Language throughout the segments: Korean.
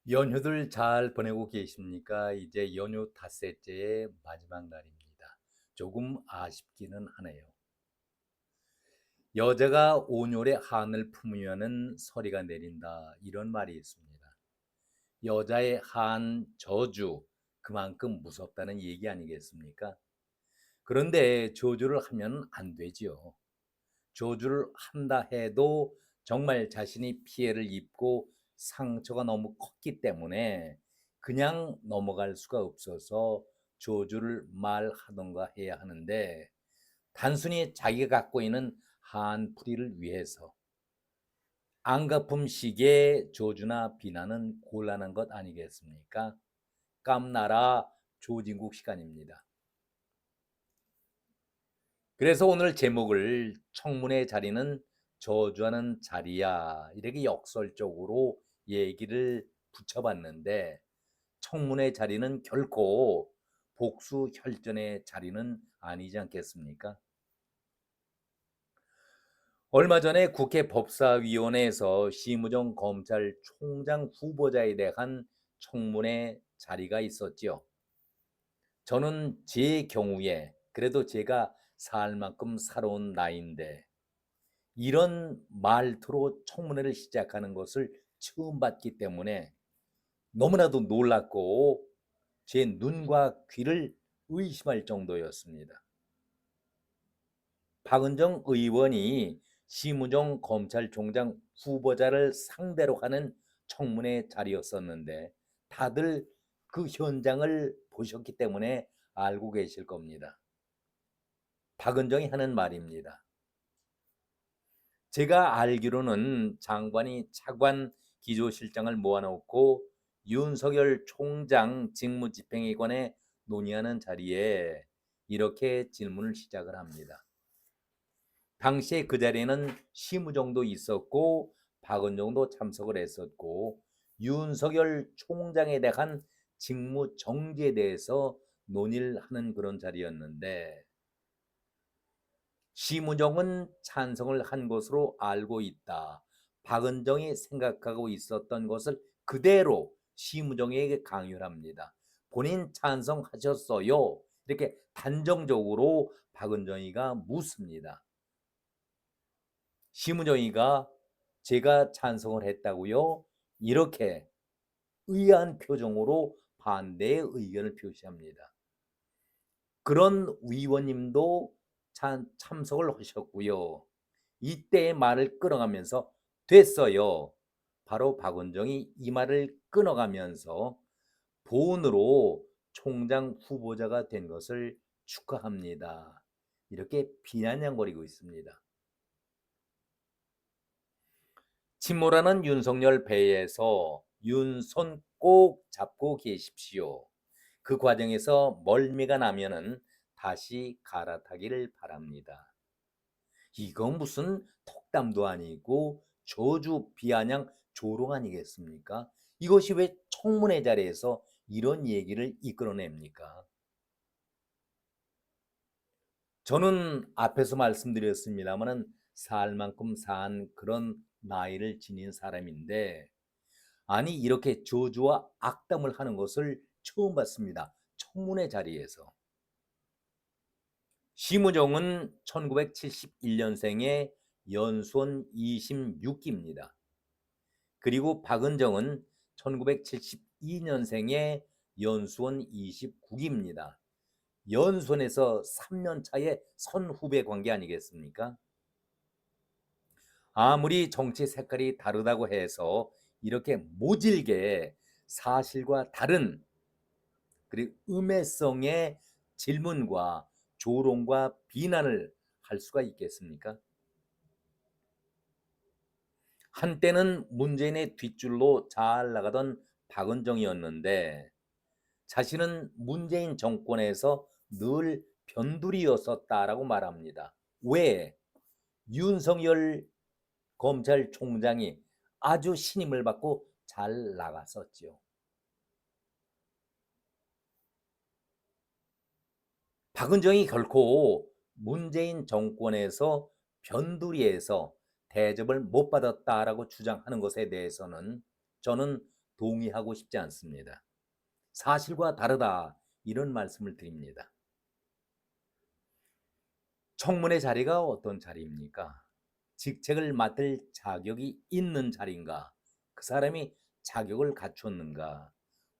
연휴들 잘 보내고 계십니까? 이제 연휴 닷새째의 마지막 날입니다. 조금 아쉽기는 하네요. 여자가 온열의 한을 품으면은 서리가 내린다. 이런 말이 있습니다. 여자의 한 저주, 그만큼 무섭다는 얘기 아니겠습니까? 그런데 저주를 하면 안 되지요. 저주를 한다 해도 정말 자신이 피해를 입고 상처가 너무 컸기 때문에 그냥 넘어갈 수가 없어서 저주를 말하던가 해야 하는데, 단순히 자기가 갖고 있는 한풀이를 위해서 안갚음식의 저주나 비난은 곤란한 것 아니겠습니까? 깜나라 조진국 시간입니다. 그래서 오늘 제목을 청문회 자리는 저주하는 자리야, 이렇게 역설적으로 얘기를 붙여봤는데, 청문회 자리는 결코 복수 혈전의 자리는 아니지 않겠습니까? 얼마 전에 국회 법사위원회에서 심우정 검찰총장 후보자에 대한 청문회 자리가 있었지요. 저는 제 경우에 그래도 제가 살 만큼 살아온 나이인데 이런 말투로 청문회를 시작하는 것을 처음 봤기 때문에 너무나도 놀랐고 제 눈과 귀를 의심할 정도였습니다. 박은정 의원이 심우정 검찰총장 후보자를 상대로 하는 청문회 자리였었는데, 다들 그 현장을 보셨기 때문에 알고 계실 겁니다. 박은정이 하는 말입니다. 제가 알기로는 장관이 차관 기조실장을 모아놓고 윤석열 총장 직무집행에 관해 논의하는 자리에 이렇게 질문을 시작을 합니다. 당시에 그 자리에는 심우정도 있었고 박은정도 참석을 했었고 윤석열 총장에 대한 직무 정지에 대해서 논의를 하는 그런 자리였는데, 심우정은 찬성을 한 것으로 알고 있다. 박은정이 생각하고 있었던 것을 그대로 심우정에게 강요를 합니다. 본인 찬성하셨어요? 이렇게 단정적으로 박은정이가 묻습니다. 심은정이가 제가 찬성을 했다고요? 이렇게 의아한 표정으로 반대의 의견을 표시합니다. 그런 위원님도 참석을 하셨고요. 이때의 말을 끊어가면서 됐어요. 바로 박원정이 이 말을 끊어가면서 본으로 총장 후보자가 된 것을 축하합니다. 이렇게 비난양거리고 있습니다. 침몰하는 윤석열 배에서 윤손 꼭 잡고 계십시오. 그 과정에서 멀미가 나면은 다시 갈아타기를 바랍니다. 이건 무슨 덕담도 아니고 저주 비아냥 조롱 아니겠습니까? 이것이 왜 청문회 자리에서 이런 얘기를 이끌어냅니까? 저는 앞에서 말씀드렸습니다마는 살 만큼 산 그런 나이를 지닌 사람인데, 아니 이렇게 저주와 악담을 하는 것을 처음 봤습니다. 청문회 자리에서. 심우정은 1971년생의 연수원 26기입니다. 그리고 박은정은 1972년생의 연수원 29기입니다. 연수원에서 3년 차의 선후배 관계 아니겠습니까? 아무리 정치 색깔이 다르다고 해서 이렇게 모질게 사실과 다른 그리고 음해성의 질문과 조롱과 비난을 할 수가 있겠습니까? 한때는 문재인의 뒷줄로 잘 나가던 박은정이었는데 자신은 문재인 정권에서 늘 변두리였었다라고 말합니다. 왜? 윤석열 검찰총장이 아주 신임을 받고 잘 나갔었죠. 박은정이 결코 문재인 정권에서 변두리에서 대접을 못 받았다라고 주장하는 것에 대해서는 저는 동의하고 싶지 않습니다. 사실과 다르다 이런 말씀을 드립니다. 청문회 자리가 어떤 자리입니까? 직책을 맡을 자격이 있는 자리인가? 그 사람이 자격을 갖췄는가?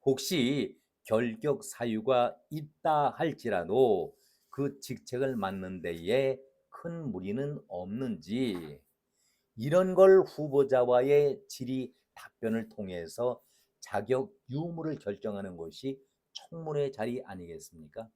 혹시 결격 사유가 있다 할지라도 그 직책을 맡는 데에 큰 무리는 없는지, 이런 걸 후보자와의 질의 답변을 통해서 자격 유무를 결정하는 것이 청문회 자리 아니겠습니까?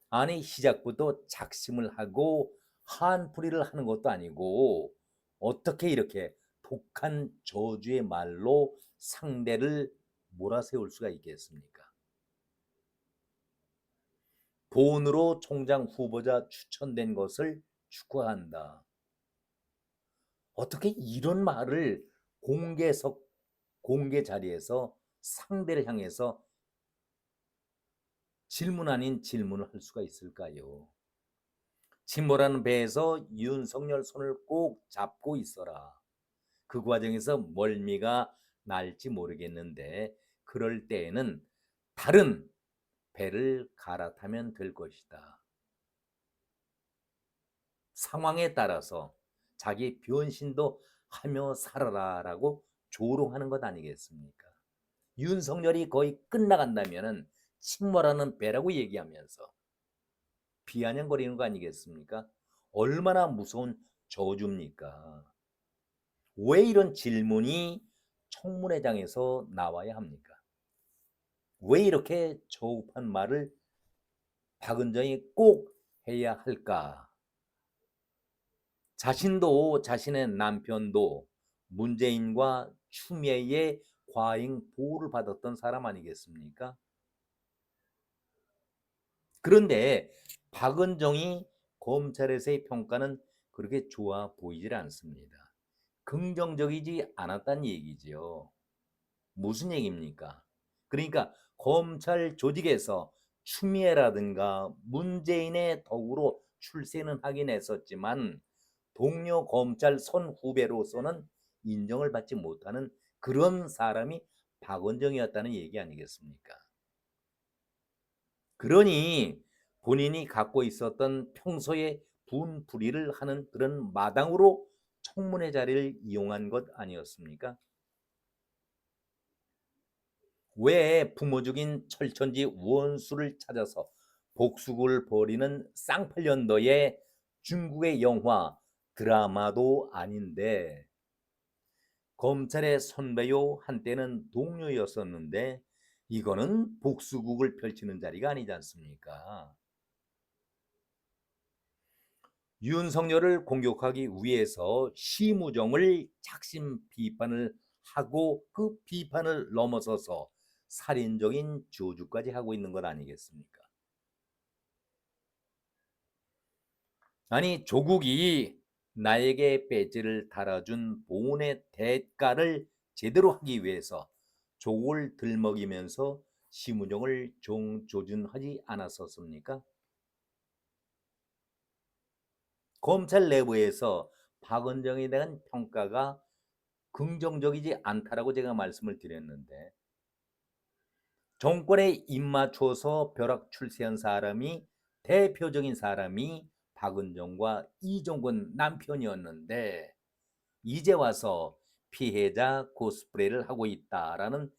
아니, 시작부터 작심을 하고 한풀이를 하는 것도 아니고 어떻게 이렇게 독한 저주의 말로 상대를 몰아세울 수가 있겠습니까? 돈으로 총장 후보자 추천된 것을 축하한다. 어떻게 이런 말을 공개 자리에서 상대를 향해서 질문 아닌 질문을 할 수가 있을까요? 침몰하는 배에서 윤석열 손을 꼭 잡고 있어라. 그 과정에서 멀미가 날지 모르겠는데 그럴 때에는 다른 배를 갈아타면 될 것이다. 상황에 따라서 자기 변신도 하며 살아라라고 조롱하는 것 아니겠습니까? 윤석열이 거의 끝나간다면 침몰하는 배라고 얘기하면서 비아냥거리는 거 아니겠습니까? 얼마나 무서운 저주입니까? 왜 이런 질문이 청문회장에서 나와야 합니까? 왜 이렇게 저급한 말을 박은정이 꼭 해야 할까? 자신도 자신의 남편도 문재인과 추미애의 과잉 보호를 받았던 사람 아니겠습니까? 그런데 박은정이 검찰에서의 평가는 그렇게 좋아 보이질 않습니다. 긍정적이지 않았다는 얘기죠. 무슨 얘기입니까? 그러니까 검찰 조직에서 추미애라든가 문재인의 덕으로 출세는 하긴 했었지만 동료 검찰 선후배로서는 인정을 받지 못하는 그런 사람이 박원정이었다는 얘기 아니겠습니까? 그러니 본인이 갖고 있었던 평소에 분풀이를 하는 그런 마당으로 청문회 자리를 이용한 것 아니었습니까? 왜 부모 죽인 철천지 원수를 찾아서 복수를 벌이는 쌍팔년도의 중국의 영화 드라마도 아닌데 검찰의 선배요 한때는 동료였었는데 이거는 복수국을 펼치는 자리가 아니지 않습니까? 윤석열을 공격하기 위해서 심우정을 작심 비판을 하고 그 비판을 넘어서서 살인적인 저주까지 하고 있는 것 아니겠습니까? 아니, 조국이 나에게 배지를 달아준 보훈의 대가를 제대로 하기 위해서 조국을 들먹이면서 심우정을 종조준하지 않았었습니까? 검찰 내부에서 박은정에 대한 평가가 긍정적이지 않다라고 제가 말씀을 드렸는데 정권에 입맞춰서 벼락 출세한 사람이 대표적인 사람이 박은정과 이종건 남편이었는데 이제 와서 피해자 코스프레를 하고 있다라는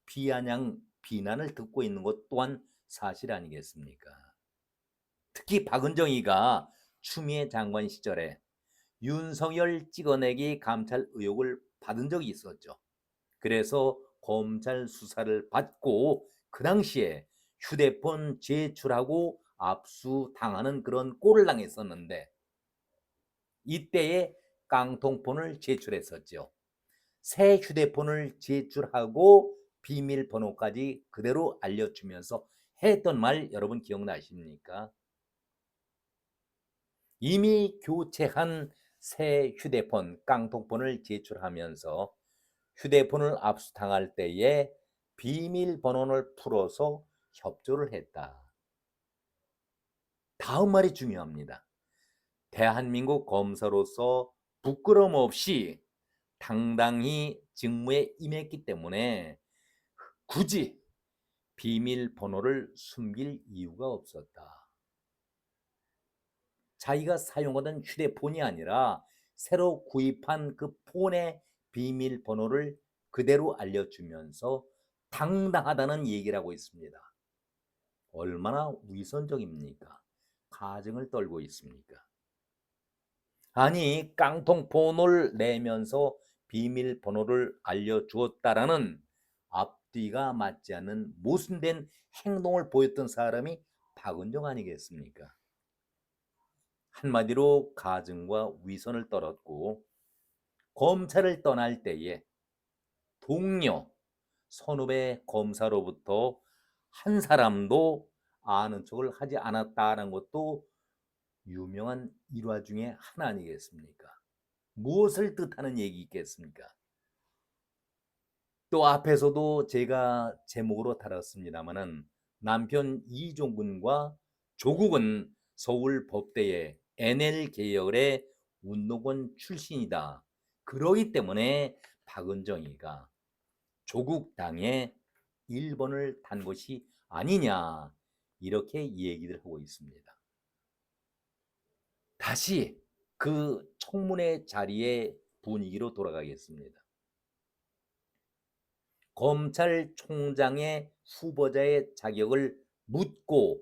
비아냥 비난을 듣고 있는 것 또한 사실 아니겠습니까? 특히 박은정이가 추미애 장관 시절에 윤석열 찍어내기 감찰 의혹을 받은 적이 있었죠. 그래서 검찰 수사를 받고 그 당시에 휴대폰 제출하고 압수당하는 그런 꼴을 당했었는데 이때에 깡통폰을 제출했었죠. 새 휴대폰을 제출하고 비밀번호까지 그대로 알려주면서 했던 말 여러분 기억나십니까? 이미 교체한 새 휴대폰 깡통폰을 제출하면서 휴대폰을 압수당할 때에 비밀번호를 풀어서 협조를 했다. 다음 말이 중요합니다. 대한민국 검사로서 부끄럼 없이 당당히 직무에 임했기 때문에 굳이 비밀번호를 숨길 이유가 없었다. 자기가 사용하던 휴대폰이 아니라 새로 구입한 그 폰의 비밀번호를 그대로 알려주면서 당당하다는 얘기를 하고 있습니다. 얼마나 위선적입니까? 가정을 떨고 있습니까? 아니, 깡통폰을 내면서 비밀번호를 알려주었다라는 앞뒤가 맞지 않는 모순된 행동을 보였던 사람이 박은정 아니겠습니까? 한마디로 가증과 위선을 떨었고, 검찰을 떠날 때에 동료, 선후배 검사로부터 한 사람도 아는 척을 하지 않았다는 것도 유명한 일화 중에 하나 아니겠습니까? 무엇을 뜻하는 얘기 있겠습니까? 또 앞에서도 제가 제목으로 다뤘습니다마는 남편 이종근과 조국은 서울 법대의 NL 계열의 운동권 출신이다. 그러기 때문에 박은정이가 조국 당에 1번을 단 것이 아니냐, 이렇게 얘기를 하고 있습니다. 다시 그 청문회 자리의 분위기로 돌아가겠습니다. 검찰총장의 후보자의 자격을 묻고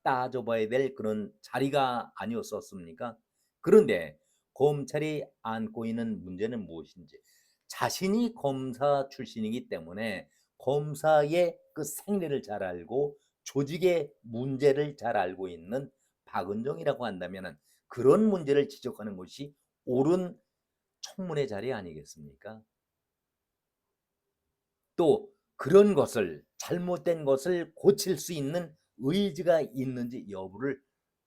따져봐야 될 그런 자리가 아니었었습니까? 그런데 검찰이 안고 있는 문제는 무엇인지, 자신이 검사 출신이기 때문에 검사의 그 생리를 잘 알고 조직의 문제를 잘 알고 있는 박은정이라고 한다면 그런 문제를 지적하는 것이 옳은 청문회 자리 아니겠습니까? 또 그런 것을, 잘못된 것을 고칠 수 있는 의지가 있는지 여부를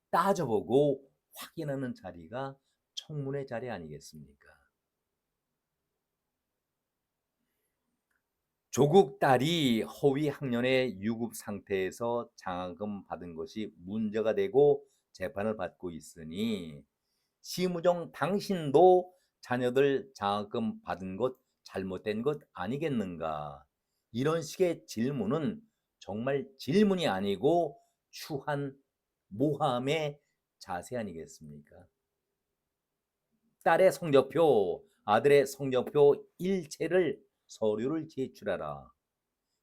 따져보고 확인하는 자리가 청문회 자리 아니겠습니까? 조국 딸이 허위 학년의 유급 상태에서 장학금 받은 것이 문제가 되고 재판을 받고 있으니, 심우정 당신도 자녀들 장학금 받은 것 잘못된 것 아니겠는가? 이런 식의 질문은 정말 질문이 아니고 추한 모함의 자세 아니겠습니까? 딸의 성적표, 아들의 성적표 일체를 서류를 제출하라.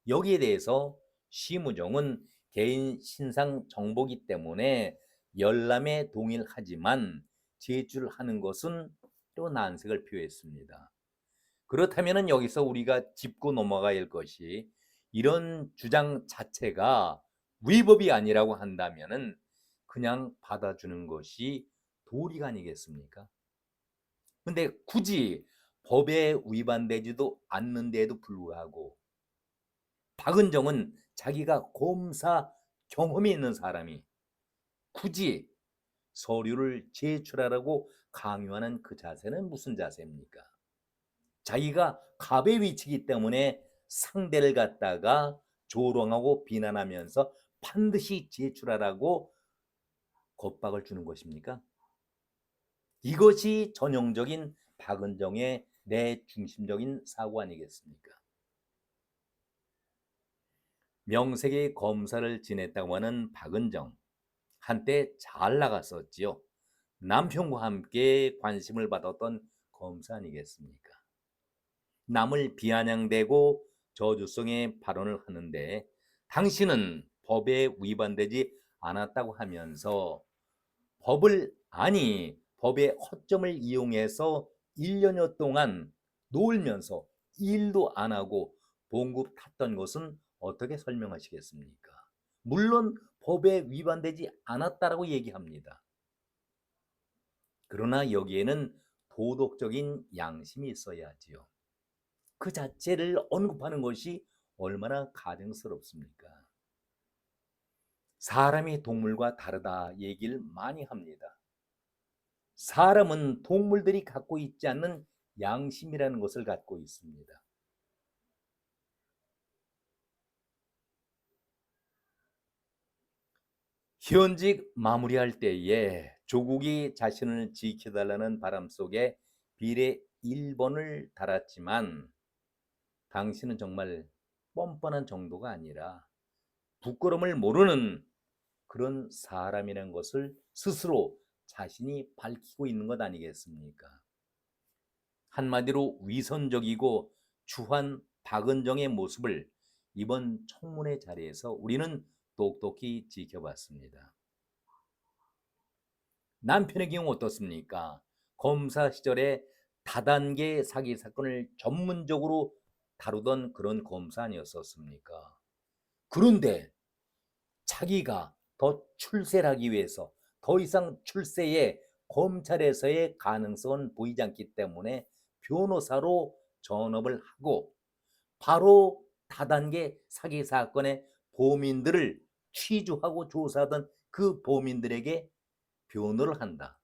여기에 대해서 심우정은 개인 신상 정보기 때문에 열람에 동일하지만 제출하는 것은 또 난색을 표했습니다. 그렇다면 여기서 우리가 짚고 넘어가야 할 것이, 이런 주장 자체가 위법이 아니라고 한다면 그냥 받아주는 것이 도리가 아니겠습니까? 근데 굳이 법에 위반되지도 않는데도 불구하고 박은정은 자기가 검사 경험이 있는 사람이 굳이 서류를 제출하라고 강요하는 그 자세는 무슨 자세입니까? 자기가 갑의 위치이기 때문에 상대를 갖다가 조롱하고 비난하면서 반드시 제출하라고 겁박을 주는 것입니까? 이것이 전형적인 박은정의 내중심적인 사고 아니겠습니까? 명색의 검사를 지냈다고 하는 박은정, 한때 잘 나갔었지요. 남편과 함께 관심을 받았던 검사 아니겠습니까? 남을 비아냥대고 저주성의 발언을 하는데, 당신은 법에 위반되지 않았다고 하면서 법의 허점을 이용해서 1년여 동안 놀면서 일도 안 하고 봉급 탔던 것은 어떻게 설명하시겠습니까? 물론 법에 위반되지 않았다라고 얘기합니다. 그러나 여기에는 도덕적인 양심이 있어야지요. 그 자체를 언급하는 것이 얼마나 가증스럽습니까? 사람이 동물과 다르다 얘기를 많이 합니다. 사람은 동물들이 갖고 있지 않는 양심이라는 것을 갖고 있습니다. 현직 마무리할 때에 조국이 자신을 지켜달라는 바람 속에 비례 1번을 달았지만 당신은 정말 뻔뻔한 정도가 아니라 부끄러움을 모르는 그런 사람이라는 것을 스스로 자신이 밝히고 있는 것 아니겠습니까? 한마디로 위선적이고 추한 박은정의 모습을 이번 청문회 자리에서 우리는 똑똑히 지켜봤습니다. 남편의 경우 어떻습니까? 검사 시절에 다단계 사기 사건을 전문적으로 다루던 그런 검사 아니었었습니까? 그런데 자기가 더 출세를 하기 위해서 더 이상 출세에 검찰에서의 가능성은 보이지 않기 때문에 변호사로 전업을 하고 바로 다단계 사기 사건의 범인들을 취조하고 조사하던 그 범인들에게 변호를 한다.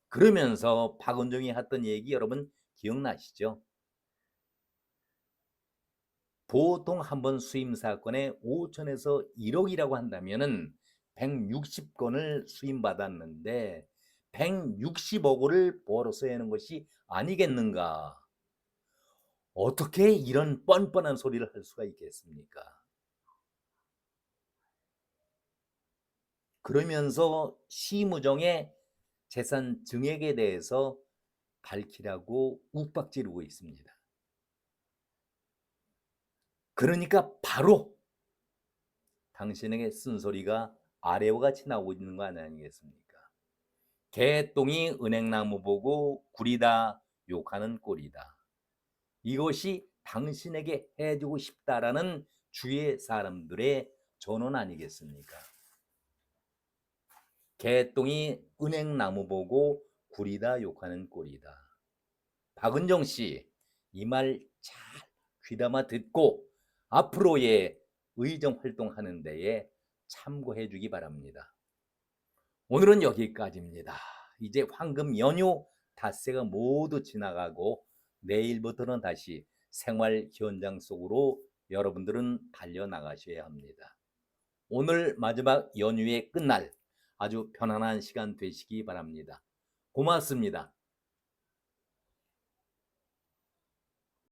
그러면서 박은종이 했던 얘기 여러분 기억나시죠? 보통 한 번 수임 사건에 5천에서 1억이라고 한다면은 160건을 수임받았는데 160억 원을 벌었어야 하는 것이 아니겠는가? 어떻게 이런 뻔뻔한 소리를 할 수가 있겠습니까? 그러면서 시무정의 재산 증액에 대해서 밝히라고 욱박지르고 있습니다. 그러니까 바로 당신에게 쓴소리가 아래와 같이 나오고 있는 거 아니겠습니까? 개똥이 은행나무 보고 구리다 욕하는 꼴이다. 이것이 당신에게 해주고 싶다라는 주위의 사람들의 전언 아니겠습니까? 개똥이 은행나무 보고 구리다 욕하는 꼴이다. 박은정 씨, 이 말 잘 귀담아 듣고 앞으로의 의정 활동하는 데에 참고해 주기 바랍니다. 오늘은 여기까지입니다. 이제 황금 연휴 닷새가 모두 지나가고 내일부터는 다시 생활 현장 속으로 여러분들은 달려나가셔야 합니다. 오늘 마지막 연휴의 끝날 아주 편안한 시간 되시기 바랍니다. 고맙습니다.